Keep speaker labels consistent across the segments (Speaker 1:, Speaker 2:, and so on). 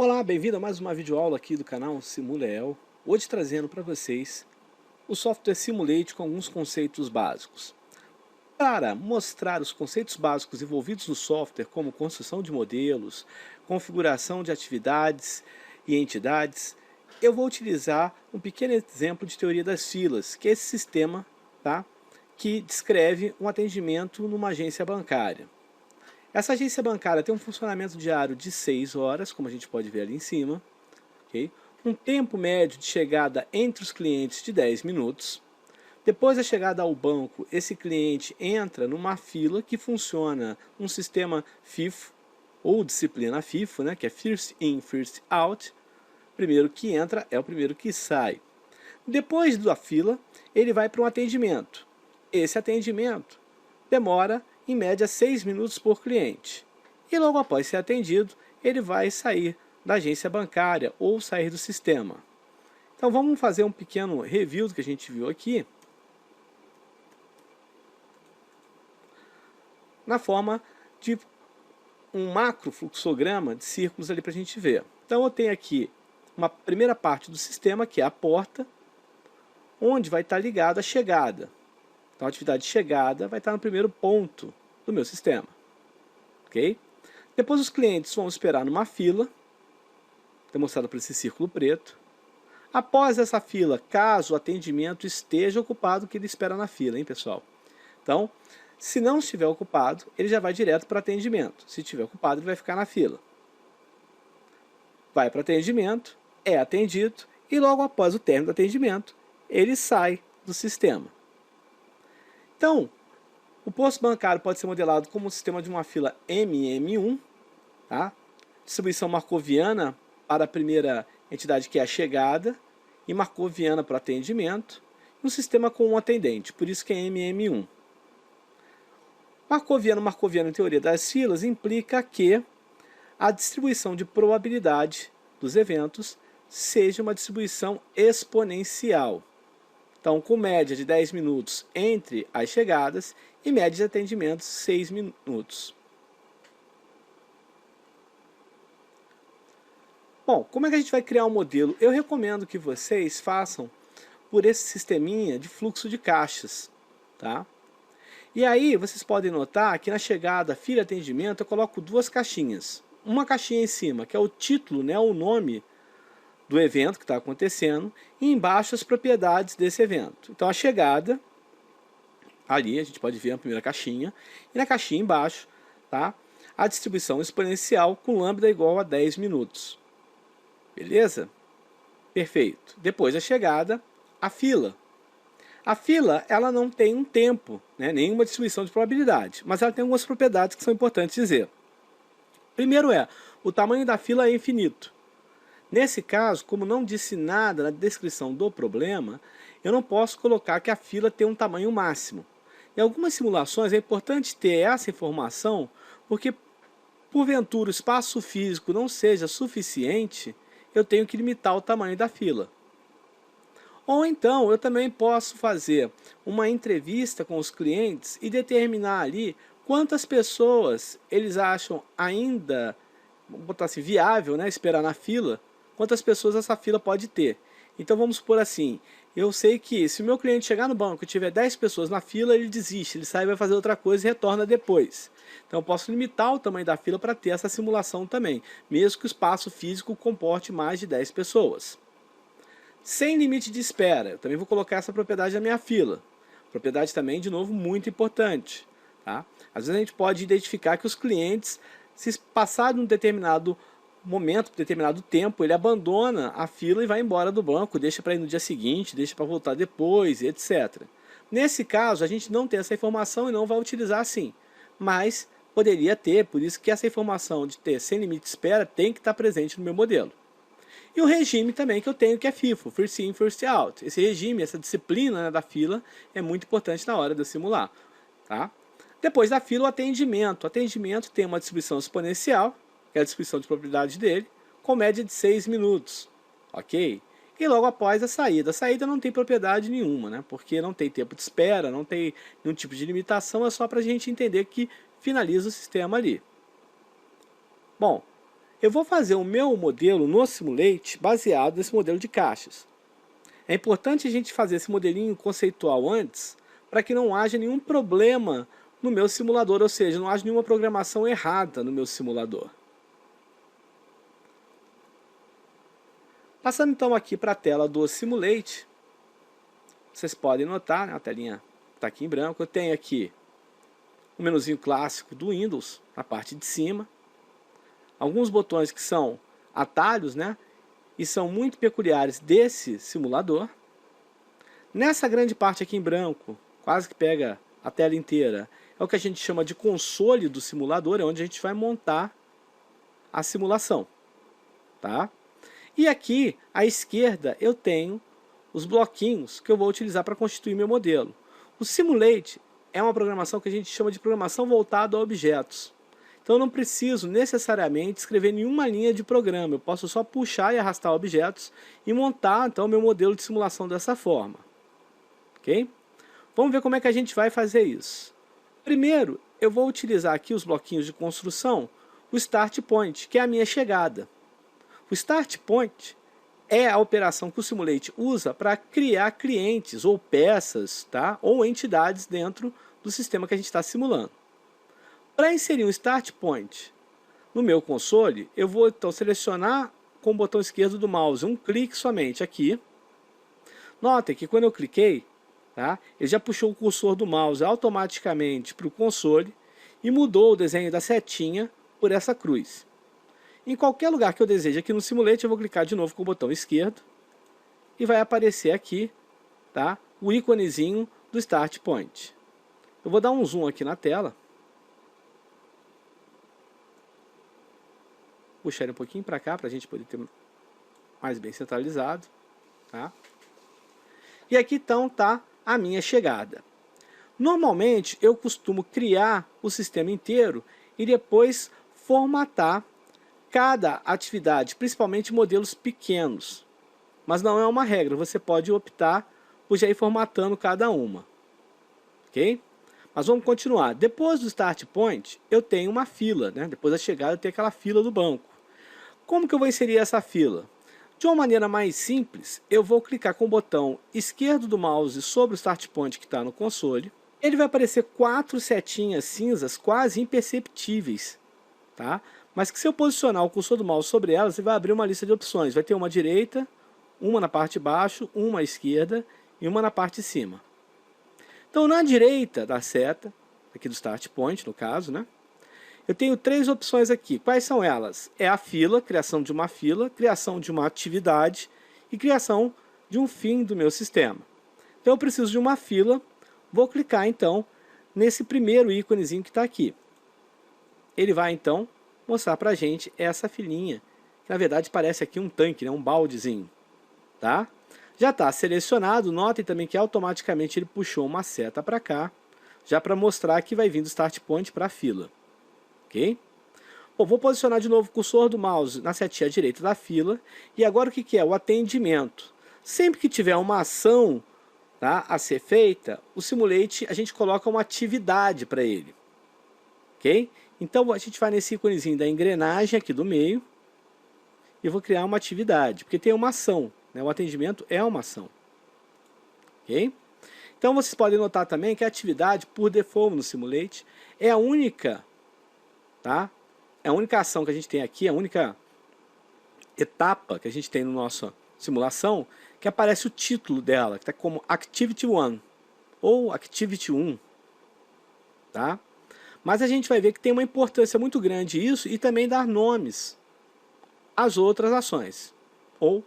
Speaker 1: Olá, bem-vindo a mais uma videoaula aqui do canal Simuleel. Hoje trazendo para vocês o software Simulate com alguns conceitos básicos. Para mostrar os conceitos básicos envolvidos no software, como construção de modelos, configuração de atividades e entidades, eu vou utilizar um pequeno exemplo de teoria das filas, que é esse sistema, tá, que descreve um atendimento numa agência bancária. Essa agência bancária tem um funcionamento diário de 6 horas, como a gente pode ver ali em cima, okay? Um tempo médio de chegada entre os clientes de 10 minutos. Depois da chegada ao banco, esse cliente entra numa fila que funciona um sistema FIFO, ou disciplina FIFO, né, que é First In, First Out. Primeiro que entra é o primeiro que sai. Depois da fila, ele vai para um atendimento. Esse atendimento demora em média 6 minutos por cliente. E logo após ser atendido, ele vai sair da agência bancária ou sair do sistema. Então vamos fazer um pequeno review do que a gente viu aqui, na forma de um macro fluxograma de círculos ali para a gente ver. Então eu tenho aqui uma primeira parte do sistema, que é a porta, onde vai estar ligada a chegada. Então a atividade de chegada vai estar no primeiro ponto do meu sistema. Ok? Depois os clientes vão esperar numa fila, demonstrada por esse círculo preto. Após essa fila, caso o atendimento esteja ocupado, que ele espera na fila, hein, pessoal? Então, se não estiver ocupado, ele já vai direto para o atendimento. Se estiver ocupado, ele vai ficar na fila. Vai para o atendimento, é atendido, e logo após o término do atendimento, ele sai do sistema. Então, o posto bancário pode ser modelado como um sistema de uma fila MM1, tá? Distribuição markoviana para a primeira entidade, que é a chegada, e markoviana para o atendimento, e um sistema com um atendente, por isso que é MM1. Markoviano em teoria das filas implica que a distribuição de probabilidade dos eventos seja uma distribuição exponencial. Então, com média de 10 minutos entre as chegadas e média de atendimentos 6 minutos. Bom, como é que a gente vai criar um modelo? Eu recomendo que vocês façam por esse sisteminha de fluxo de caixas, tá? E aí vocês podem notar que na chegada, fila atendimento, eu coloco duas caixinhas. Uma caixinha em cima, que é o título, né, o nome do evento que está acontecendo, e embaixo as propriedades desse evento. Então a chegada, ali a gente pode ver a primeira caixinha, e na caixinha embaixo, tá, a distribuição exponencial com lambda igual a 10 minutos. Beleza? Perfeito. Depois da chegada, a fila. A fila, ela não tem um tempo, né, nenhuma distribuição de probabilidade, mas ela tem algumas propriedades que são importantes dizer. Primeiro o tamanho da fila é infinito. Nesse caso, como não disse nada na descrição do problema, eu não posso colocar que a fila tem um tamanho máximo. Em algumas simulações é importante ter essa informação, porque porventura o espaço físico não seja suficiente, eu tenho que limitar o tamanho da fila. Ou então, eu também posso fazer uma entrevista com os clientes e determinar ali quantas pessoas eles acham ainda, vamos botar assim, viável, né, esperar na fila, quantas pessoas essa fila pode ter. Então vamos supor assim, eu sei que se o meu cliente chegar no banco e tiver 10 pessoas na fila, ele desiste, ele sai, vai fazer outra coisa e retorna depois. Então eu posso limitar o tamanho da fila para ter essa simulação também, mesmo que o espaço físico comporte mais de 10 pessoas. Sem limite de espera, eu também vou colocar essa propriedade na minha fila. Propriedade também, de novo, muito importante. Tá? Às vezes a gente pode identificar que os clientes, se passar de um determinado momento, determinado tempo, ele abandona a fila e vai embora do banco, deixa para ir no dia seguinte, deixa para voltar depois, etc. Nesse caso, a gente não tem essa informação e não vai utilizar assim. Mas poderia ter, por isso que essa informação de ter sem limite de espera tem que estar presente no meu modelo. E o regime também que eu tenho, que é FIFO, First In, First Out. Esse regime, essa disciplina, né, da fila é muito importante na hora de eu simular. Tá? Depois da fila, o atendimento. O atendimento tem uma distribuição exponencial, que é a distribuição de probabilidade dele, com média de 6 minutos. Ok? E logo após a saída. A saída não tem propriedade nenhuma, né? Porque não tem tempo de espera, não tem nenhum tipo de limitação, é só para a gente entender que finaliza o sistema ali. Bom, Eu vou fazer o meu modelo no Simulate baseado nesse modelo de caixas. É importante a gente fazer esse modelinho conceitual antes, para que não haja nenhum problema no meu simulador, ou seja, não haja nenhuma programação errada no meu simulador. Passando então aqui para a tela do Simulate, vocês podem notar, né, a telinha está aqui em branco, eu tenho aqui o menuzinho clássico do Windows, na parte de cima, alguns botões que são atalhos, né, e são muito peculiares desse simulador. Nessa grande parte aqui em branco, quase que pega a tela inteira, é o que a gente chama de console do simulador, é onde a gente vai montar a simulação, tá? E aqui, à esquerda, eu tenho os bloquinhos que eu vou utilizar para constituir meu modelo. O Simulate é uma programação que a gente chama de programação voltada a objetos. Então eu não preciso necessariamente escrever nenhuma linha de programa, eu posso só puxar e arrastar objetos e montar então meu modelo de simulação dessa forma. Ok? Vamos ver como é que a gente vai fazer isso. Primeiro, eu vou utilizar aqui os bloquinhos de construção, o Start Point, que é a minha chegada. O Start Point é a operação que o Simulate usa para criar clientes ou peças, tá? Ou entidades dentro do sistema que a gente está simulando. Para inserir um Start Point no meu console, eu vou então selecionar com o botão esquerdo do mouse um clique somente aqui. Notem que quando eu cliquei, tá, ele já puxou o cursor do mouse automaticamente para o console e mudou o desenho da setinha por essa cruz. Em qualquer lugar que eu deseje aqui no Simulate, eu vou clicar de novo com o botão esquerdo e vai aparecer aqui, tá, o íconezinho do Start Point. Eu vou dar um zoom aqui na tela. Puxar ele um pouquinho para cá, para a gente poder ter mais bem centralizado. Tá? E aqui então está a minha chegada. Normalmente eu costumo criar o sistema inteiro e depois formatar cada atividade, principalmente modelos pequenos. Mas não é uma regra, você pode optar por já ir formatando cada uma. Ok? Mas vamos continuar. Depois do Start Point, eu tenho uma fila, né? Depois da chegada eu tenho aquela fila do banco. Como que eu vou inserir essa fila? De uma maneira mais simples, eu vou clicar com o botão esquerdo do mouse sobre o Start Point que está no console. Ele vai aparecer 4 setinhas cinzas quase imperceptíveis, tá? Mas que se eu posicionar o cursor do mouse sobre elas, ele vai abrir uma lista de opções. Vai ter uma à direita, uma na parte de baixo, uma à esquerda e uma na parte de cima. Então na direita da seta, aqui do Start Point no caso, né? Eu tenho 3 opções aqui. Quais são elas? É a fila, criação de uma fila, criação de uma atividade e criação de um fim do meu sistema. Então eu preciso de uma fila, vou clicar então nesse primeiro íconezinho que está aqui. Ele vai então mostrar para a gente essa filinha, que na verdade parece aqui um tanque, né? Um baldezinho. Tá? Já está selecionado, notem também que automaticamente ele puxou uma seta para cá, já para mostrar que vai vir do Start Point para a fila. Ok? Bom, vou posicionar de novo o cursor do mouse na setinha à direita da fila. E agora o que é? O atendimento. Sempre que tiver uma ação, tá, a ser feita, o Simulate a gente coloca uma atividade para ele. Ok? Então a gente vai nesse íconezinho da engrenagem aqui do meio. E vou criar uma atividade, porque tem uma ação, né? O atendimento é uma ação. Ok? Então vocês podem notar também que a atividade, por default no Simulate, é a única... Tá? É a única ação que a gente tem aqui, a única etapa que a gente tem na nossa simulação, que aparece o título dela, que está como Activity 1 ou Activity 1. Tá? Mas a gente vai ver que tem uma importância muito grande isso e também dar nomes às outras ações ou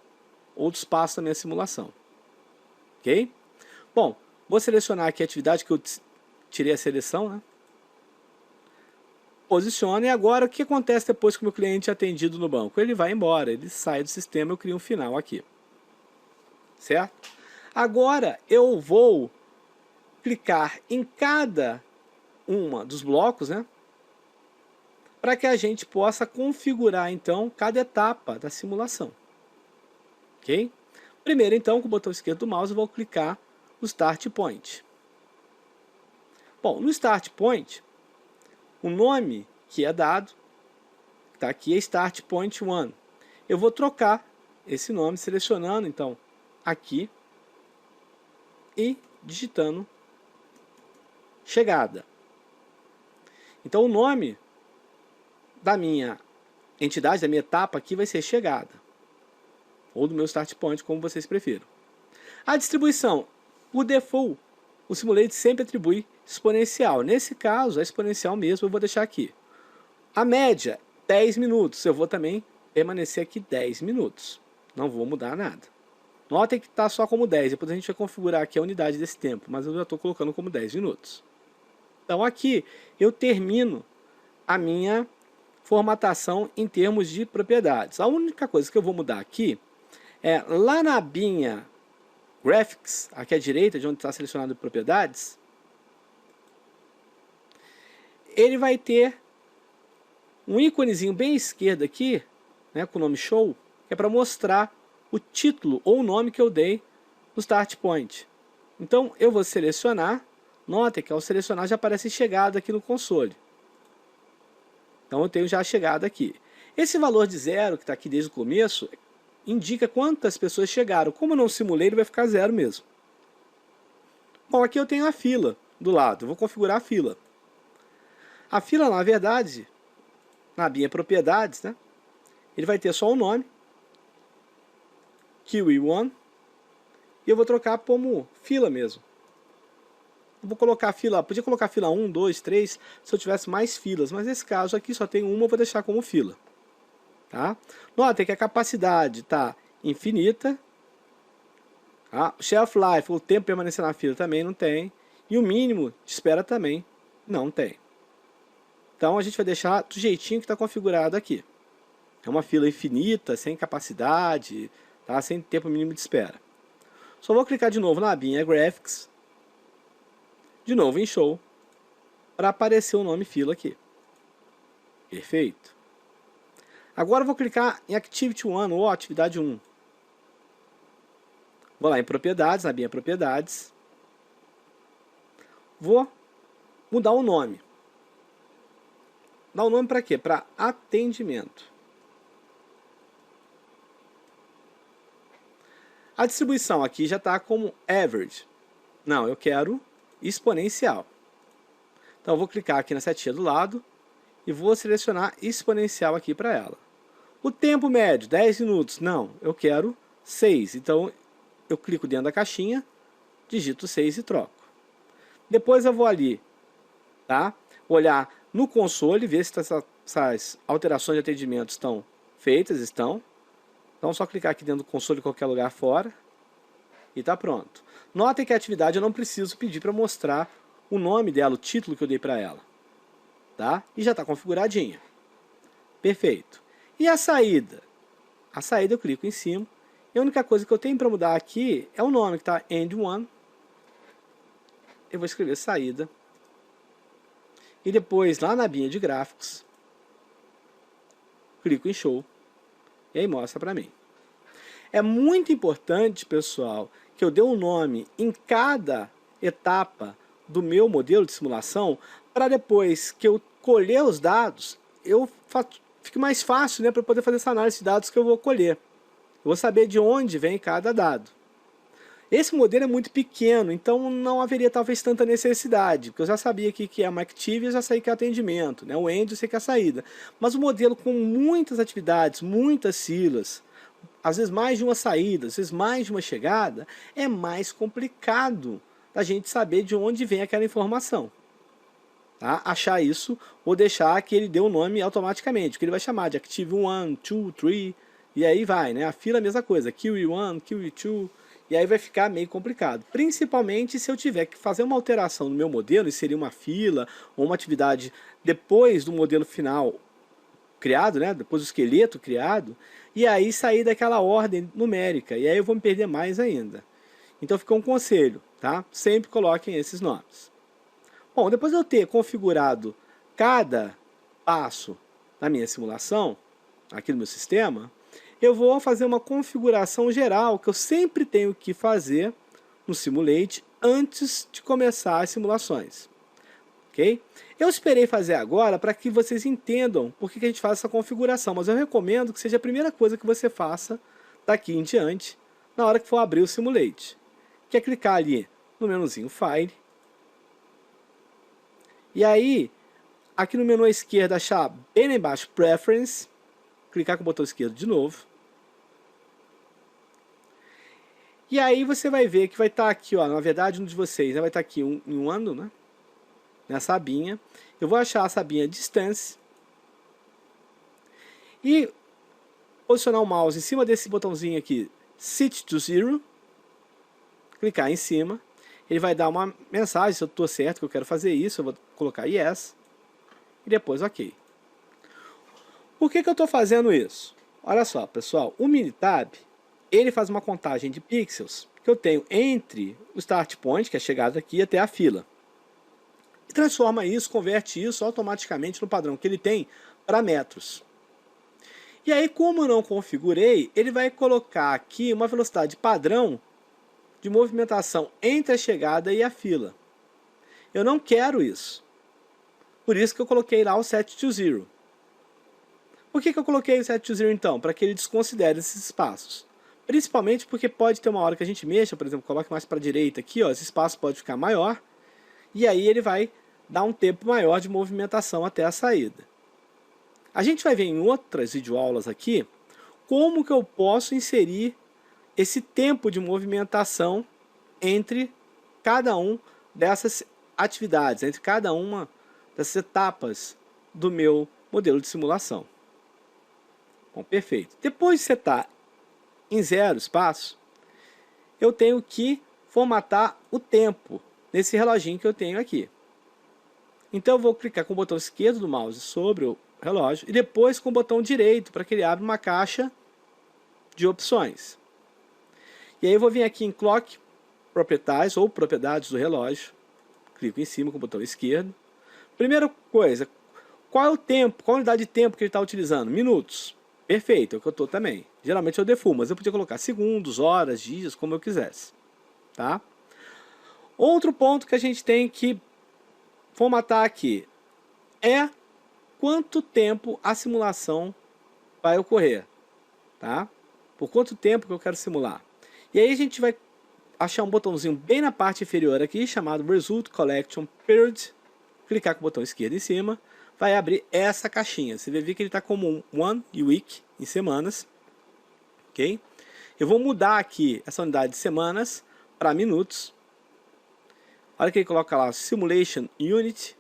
Speaker 1: outros passos da minha simulação. Ok? Bom, vou selecionar aqui a atividade que eu tirei a seleção, né? Posiciona e agora o que acontece depois que o meu cliente é atendido no banco? Ele vai embora, ele sai do sistema, eu crio um final aqui. Certo? Agora eu vou clicar em cada uma dos blocos, né? Para que a gente possa configurar então cada etapa da simulação. Ok? Primeiro então com o botão esquerdo do mouse eu vou clicar no Start Point. Bom, no Start Point, o nome que é dado, está aqui é Start Point 1. Eu vou trocar esse nome selecionando, então, aqui e digitando chegada. Então, o nome da minha entidade, da minha etapa aqui vai ser chegada. Ou do meu Start Point, como vocês prefiram. A distribuição, por default, o Simulate sempre atribui exponencial. Nesse caso, a exponencial mesmo eu vou deixar aqui. A média, 10 minutos. Eu vou também permanecer aqui 10 minutos. Não vou mudar nada. Notem que está só como 10. Depois a gente vai configurar aqui a unidade desse tempo. Mas eu já estou colocando como 10 minutos. Então aqui eu termino a minha formatação em termos de propriedades. A única coisa que eu vou mudar aqui é lá na abinha Graphics, aqui à direita, de onde está selecionado propriedades, ele vai ter um íconezinho bem à esquerda aqui, né, com o nome Show, que é para mostrar o título ou o nome que eu dei no Start Point. Então eu vou selecionar, notem que ao selecionar já aparece chegada aqui no console. Então eu tenho já a chegada aqui. Esse valor de 0, que está aqui desde o começo, indica quantas pessoas chegaram. Como eu não simulei, ele vai ficar 0 mesmo. Bom, aqui eu tenho a fila do lado. Eu vou configurar a fila. A fila, na verdade, na abinha propriedades, né, ele vai ter só o nome, Kiwi1, e eu vou trocar como fila mesmo. Eu vou colocar fila, podia colocar fila 1, 2, 3, se eu tivesse mais filas, mas nesse caso aqui só tem uma, eu vou deixar como fila. Tá? Notem que a capacidade está infinita. Tá? O shelf life, o tempo permanecer na fila, também não tem. E o mínimo de espera também não tem. Então a gente vai deixar do jeitinho que está configurado aqui. É uma fila infinita, sem capacidade, tá? Sem tempo mínimo de espera. Só vou clicar de novo na abinha Graphics, de novo em Show, para aparecer o nome fila aqui. Perfeito. Agora eu vou clicar em Activity 1 ou Atividade 1. Vou lá em Propriedades, na abinha Propriedades. Vou mudar o nome. Dar o nome para quê? Para atendimento. A distribuição aqui já está como Average. Não, eu quero exponencial. Então eu vou clicar aqui na setinha do lado e vou selecionar exponencial aqui para ela. O tempo médio, 10 minutos. Não, eu quero 6. Então eu clico dentro da caixinha, digito 6 e troco. Depois eu vou ali, tá? Olhar no console, ver se essas alterações de atendimento estão feitas, estão. Então é só clicar aqui dentro do console em qualquer lugar fora e está pronto. Notem que a atividade eu não preciso pedir para mostrar o nome dela, o título que eu dei para ela. Tá? E já está configuradinha. Perfeito. E a saída? A saída eu clico em cima. E a única coisa que eu tenho para mudar aqui é o nome, que está End 1. Eu vou escrever saída. E depois, lá na abinha de gráficos, clico em Show. E aí mostra para mim. É muito importante, pessoal, que eu dê um nome em cada etapa do meu modelo de simulação, para depois que eu colher os dados, fique mais fácil, né, para poder fazer essa análise de dados que eu vou colher. Eu vou saber de onde vem cada dado. Esse modelo é muito pequeno, então não haveria talvez tanta necessidade, porque eu já sabia aqui que é uma Active e eu já sei que é atendimento, né? O End eu sei que é a saída. Mas o modelo com muitas atividades, muitas filas, às vezes mais de uma saída, às vezes mais de uma chegada, é mais complicado da gente saber de onde vem aquela informação. Tá? Achar isso ou deixar que ele dê o nome automaticamente, que ele vai chamar de Active 1, 2, 3, e aí vai, né? A fila é a mesma coisa, QE1, QE2, e aí vai ficar meio complicado. Principalmente se eu tiver que fazer uma alteração no meu modelo, e seria uma fila ou uma atividade depois do modelo final criado, né? Depois do esqueleto criado, e aí sair daquela ordem numérica, e aí eu vou me perder mais ainda. Então fica um conselho, tá? Sempre coloquem esses nomes. Bom, depois de eu ter configurado cada passo da minha simulação, aqui no meu sistema, eu vou fazer uma configuração geral que eu sempre tenho que fazer no Simulate antes de começar as simulações. Ok? ok? Eu esperei fazer agora para que vocês entendam por que a gente faz essa configuração, mas eu recomendo que seja a primeira coisa que você faça daqui em diante, na hora que for abrir o Simulate, que é clicar ali no menuzinho File, e aí, aqui no menu à esquerda, achar bem lá embaixo Preference, clicar com o botão esquerdo de novo, e aí você vai ver que vai estar aqui, ó, na verdade um de vocês vai estar aqui em um ano, né? Nessa abinha. Eu vou achar essa abinha Distance e posicionar o mouse em cima desse botãozinho aqui, Set to Zero, clicar em cima, ele vai dar uma mensagem se eu estou certo que eu quero fazer isso, eu vou colocar Yes e depois OK. Por que eu estou fazendo isso? Olha só, pessoal, o Minitab, ele faz uma contagem de pixels que eu tenho entre o Start Point, que é a chegada aqui, até a fila. E transforma isso, converte isso automaticamente no padrão que ele tem para metros. E aí, como eu não configurei, ele vai colocar aqui uma velocidade padrão de movimentação entre a chegada e a fila. Eu não quero isso. Por isso que eu coloquei lá o Set to Zero. Por que eu coloquei o Set to Zero então? Para que ele desconsidere esses espaços. Principalmente porque pode ter uma hora que a gente mexa, por exemplo, coloque mais para a direita aqui, ó, esse espaço pode ficar maior. E aí ele vai dar um tempo maior de movimentação até a saída. A gente vai ver em outras videoaulas aqui como que eu posso inserir esse tempo de movimentação entre cada um dessas atividades, entre cada uma dessas etapas do meu modelo de simulação. Bom, perfeito. Depois de setar em 0 espaço, eu tenho que formatar o tempo nesse reloginho que eu tenho aqui. Então eu vou clicar com o botão esquerdo do mouse sobre o relógio e depois com o botão direito para que ele abra uma caixa de opções. E aí eu vou vir aqui em Clock Properties ou Propriedades do relógio, clico em cima com o botão esquerdo. Primeira coisa, qual é o tempo, qual a unidade de tempo que ele está utilizando? Minutos. Perfeito, é o que eu estou também. Geralmente eu defumo, mas eu podia colocar segundos, horas, dias, como eu quisesse. Tá? Outro ponto que a gente tem que formatar aqui é quanto tempo a simulação vai ocorrer. Tá? Por quanto tempo que eu quero simular. E aí a gente vai achar um botãozinho bem na parte inferior aqui, chamado Result Collection Period. Clicar com o botão esquerdo em cima, vai abrir essa caixinha. Você vai ver que ele está como um One Week, em semanas. Ok? Eu vou mudar aqui essa unidade de semanas para minutos. Olha que ele coloca lá Simulation Unit.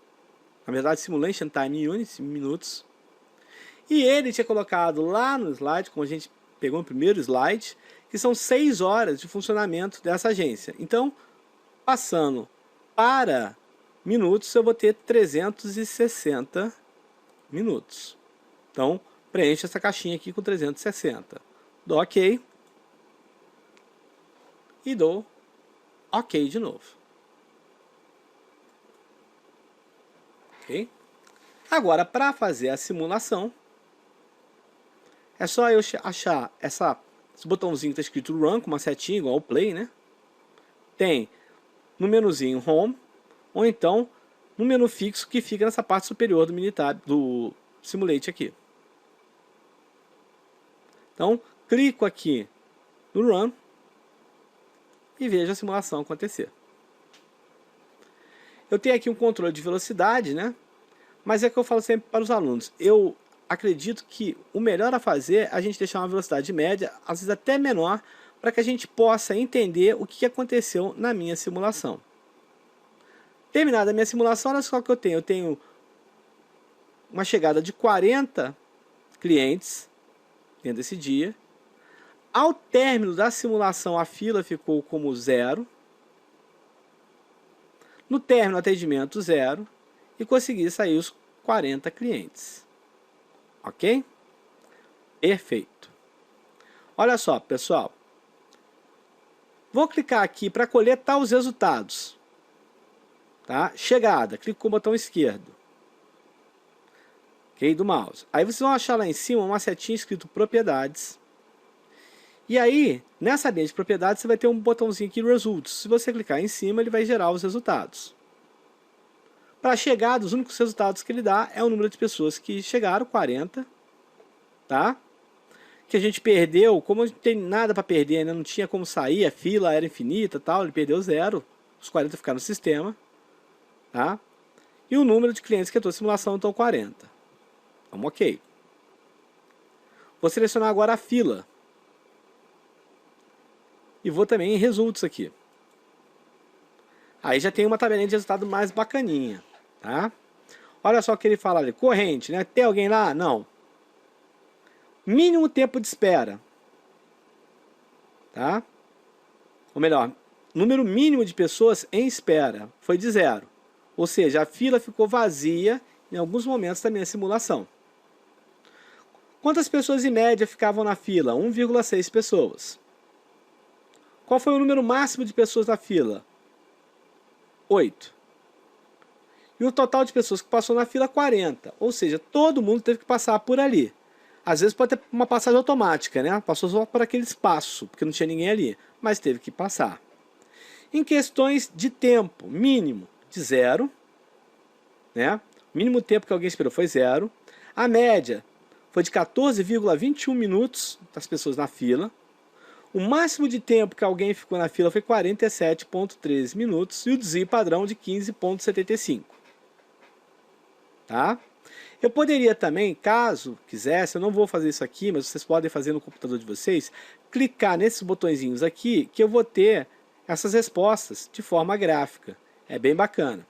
Speaker 1: Na verdade, Simulation Time Unit, minutos. E ele tinha colocado lá no slide, como a gente pegou no primeiro slide, que são 6 horas de funcionamento dessa agência. Então, passando para minutos, eu vou ter 360 minutos. Então, preencha essa caixinha aqui com 360. Dou OK. E dou OK de novo. Ok? Agora, para fazer a simulação, é só eu achar esse botãozinho que está escrito Run, com uma setinha igual ao Play, né? Tem no menuzinho Home, ou então no menu fixo que fica nessa parte superior do Minitab, do Simulate aqui. Então, clico aqui no Run e vejo a simulação acontecer. Eu tenho aqui um controle de velocidade, né? Mas é o que eu falo sempre para os alunos. Eu acredito que o melhor a fazer é a gente deixar uma velocidade média, às vezes até menor, para que a gente possa entender o que aconteceu na minha simulação. Terminada a minha simulação, olha só o que eu tenho. Eu tenho uma chegada de 40 clientes dentro desse dia. Ao término da simulação, a fila ficou como 0. No término, atendimento 0. E consegui sair os 40 clientes. Ok? Perfeito. Olha só, pessoal. Vou clicar aqui para coletar os resultados. Tá? Chegada, clico com o botão esquerdo. Ok? Do mouse. Aí vocês vão achar lá em cima uma setinha escrito Propriedades. E aí, nessa linha de propriedades, você vai ter um botãozinho aqui Results. Se você clicar em cima, ele vai gerar os resultados. Para chegar, os únicos resultados que ele dá é o número de pessoas que chegaram, 40, tá? Que a gente perdeu, como não tem nada para perder, né? Não tinha como sair, a fila era infinita, tal, ele perdeu 0, os 40 ficaram no sistema, tá? E o número de clientes que entrou na simulação, então 40. Vamos ok. Vou selecionar agora a fila. E vou também em results aqui. Aí já tem uma tabelinha de resultado mais bacaninha, tá? Olha só o que ele fala ali, corrente, né? Tem alguém lá? Não. Mínimo tempo de espera, tá? Ou melhor, número mínimo de pessoas em espera foi de 0. Ou seja, a fila ficou vazia em alguns momentos da minha simulação. Quantas pessoas em média ficavam na fila? 1,6 pessoas. Qual foi o número máximo de pessoas na fila? 8. E o total de pessoas que passou na fila, 40. Ou seja, todo mundo teve que passar por ali. Às vezes pode ter uma passagem automática, né? Passou só por aquele espaço, porque não tinha ninguém ali. Mas teve que passar. Em questões de tempo, mínimo de 0. Né? O mínimo tempo que alguém esperou foi 0. A média foi de 14,21 minutos das pessoas na fila. O máximo de tempo que alguém ficou na fila foi 47,13 minutos e o desvio padrão de 15,75. Tá? Eu poderia também, caso quisesse, eu não vou fazer isso aqui, mas vocês podem fazer no computador de vocês, clicar nesses botõezinhos aqui, que eu vou ter essas respostas de forma gráfica. É bem bacana.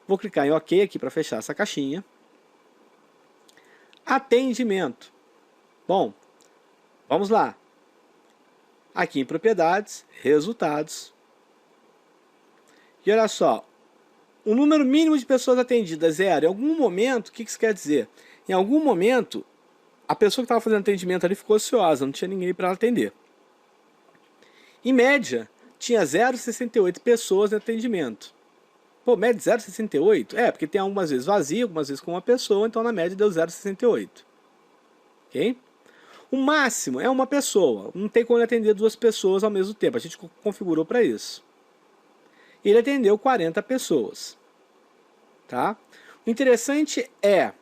Speaker 1: Vou clicar em OK aqui para fechar essa caixinha. Atendimento. Bom, vamos lá. Aqui em propriedades, resultados. E olha só, o número mínimo de pessoas atendidas, 0. Em algum momento, o que isso quer dizer? Em algum momento, a pessoa que estava fazendo atendimento ali ficou ociosa, não tinha ninguém para atender. Em média, tinha 0,68 pessoas em atendimento. Pô, média 0,68? É, porque tem algumas vezes vazio, algumas vezes com uma pessoa, então na média deu 0,68. Ok? O máximo é uma pessoa, não tem como ele atender 2 pessoas ao mesmo tempo, a gente configurou para isso. Ele atendeu 40 pessoas. Tá? O interessante é,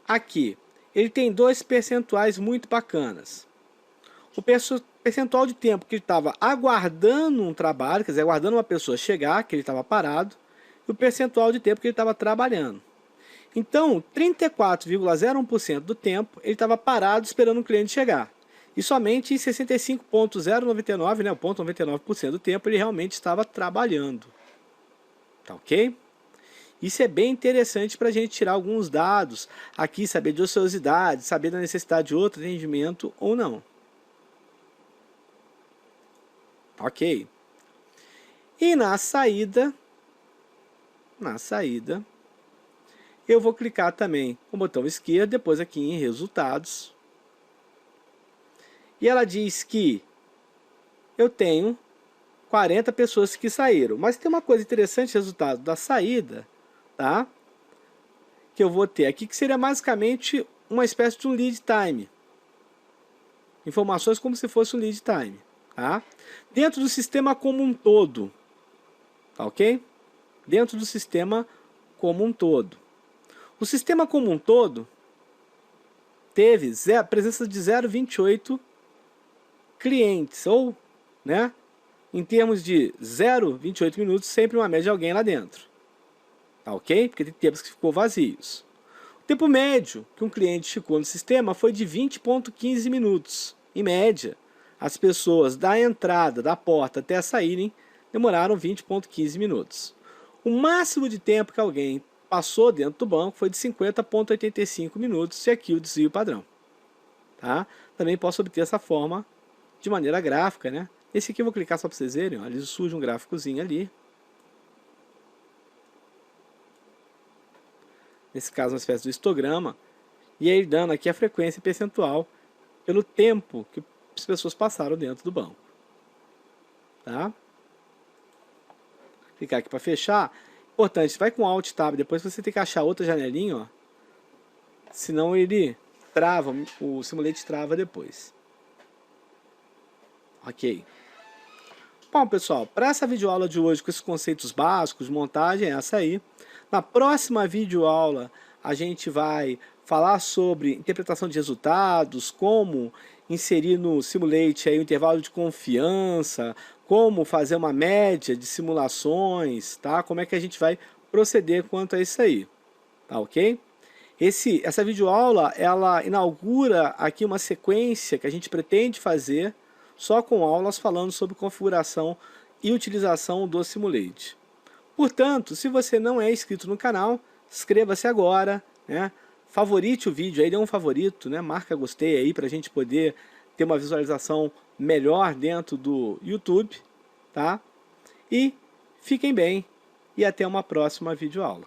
Speaker 1: aqui, ele tem 2 percentuais muito bacanas. O percentual de tempo que ele estava aguardando um trabalho, quer dizer, aguardando uma pessoa chegar, que ele estava parado, e o percentual de tempo que ele estava trabalhando. Então, 34,01% do tempo ele estava parado esperando um cliente chegar. E somente em 65,099%, né, o 0,99% do tempo ele realmente estava trabalhando. Tá ok? Isso é bem interessante para a gente tirar alguns dados aqui, saber de ociosidade, saber da necessidade de outro atendimento ou não. Ok. E na saída, eu vou clicar também com o botão esquerdo, depois aqui em resultados. E ela diz que eu tenho 40 pessoas que saíram. Mas tem uma coisa interessante, resultado da saída, tá? Que eu vou ter aqui, que seria basicamente uma espécie de um lead time. Informações como se fosse um lead time, tá? Dentro do sistema como um todo, tá ok? Dentro do sistema como um todo. O sistema como um todo teve a presença de 0,28 clientes, ou, né, em termos de 0,28 minutos, sempre uma média de alguém lá dentro. Tá ok? Porque tem tempos que ficou vazios. O tempo médio que um cliente ficou no sistema foi de 20,15 minutos. Em média, as pessoas da entrada, da porta até saírem, demoraram 20,15 minutos. O máximo de tempo que alguém passou dentro do banco foi de 50,85 minutos, e aqui o desvio padrão. Tá? Também posso obter essa forma de maneira gráfica, né? Esse aqui eu vou clicar só para vocês verem, ó. Ali surge um gráficozinho ali. Nesse caso, uma espécie de histograma. E aí dando aqui a frequência percentual pelo tempo que as pessoas passaram dentro do banco. Tá? Clicar aqui para fechar. Importante, vai com Alt Tab, depois você tem que achar outra janelinha, ó. Senão ele trava, o Simulate trava depois. Ok. Bom, pessoal, para essa videoaula de hoje, com esses conceitos básicos de montagem, é essa aí. Na próxima videoaula, a gente vai falar sobre interpretação de resultados, como inserir no Simulate aí o intervalo de confiança, como fazer uma média de simulações, tá? Como é que a gente vai proceder quanto a isso aí, tá ok? Essa videoaula, ela inaugura aqui uma sequência que a gente pretende fazer só com aulas falando sobre configuração e utilização do Simulate. Portanto, se você não é inscrito no canal, inscreva-se agora, né? Favorite o vídeo aí, dê um favorito, né? Marca gostei aí para a gente poder ter uma visualização melhor dentro do YouTube, tá? E fiquem bem e até uma próxima videoaula.